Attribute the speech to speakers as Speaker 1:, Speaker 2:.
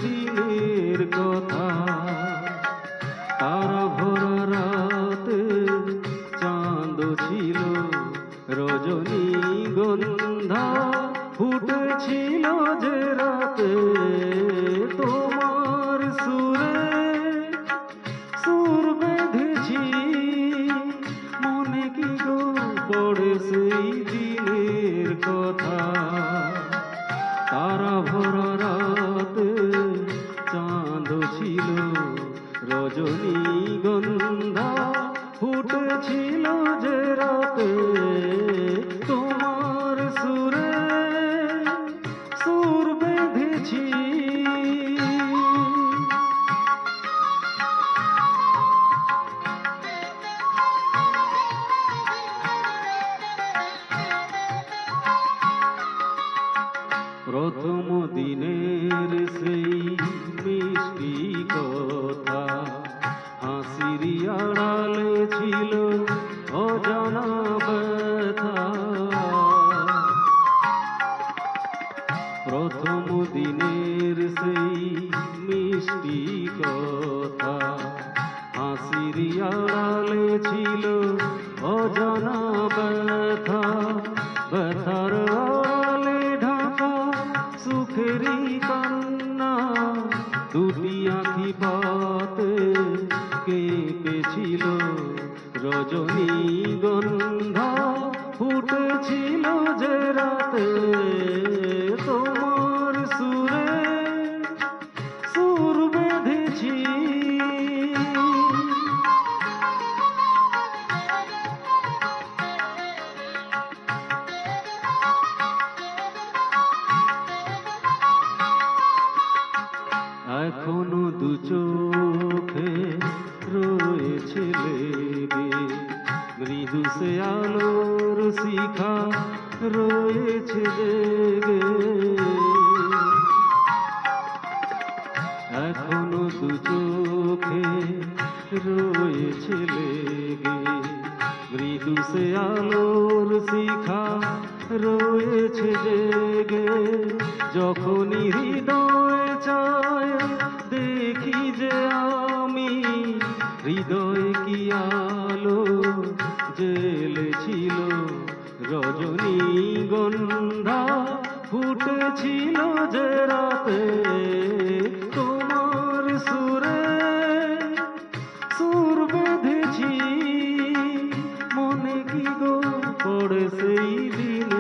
Speaker 1: দিনের কথা। তারা ভরা রাতে চাঁদ ছিল রজনীগন্ধা ফুটেছিল যে রাতে তোমার সুরে সুর বেঁধেছি মনে কি গো পড়ে সেই দিনের কথা। তারা ভরা রাতে চাঁদ ছিল রজনীগন্ধা ফুটেছিল যে রাতে তোমার সুরে সুর বেঁধেছি। প্রথম দিনের সেই মিষ্টি কথা হাসির আড়ালে ছিল অজানা ব্যথা। প্রথম দিনের সেই মিষ্টি কথা হাসির আড়ালে ছিল অজানা ব্যথা। ব্যথার আড়ালে ঢাকা সুখেরই কান্না দুটি আঁখি পাতে কেঁপেছিল রজনীগন্ধা ফুটেছিল যে রাতে তোমার সুরে সুর বেঁধেছি। এখনো দু চোখে রয়েছে লেগে মৃদু সে আলোর শিখা রয়েছে জেগে। এখনো দু চোখে রয়েছে লেগে মৃদু সে আলোর শিখা রয়েছে জেগে। যখনই হৃদয় চায় দেখি যে আমি হৃদয় কি আলো জ্বেলেছিল রজনীগন্ধা ফুটেছিল যে রাতে তোমার সুরে সুর বেঁধেছি মনে কি গো পড়ে সেই দিন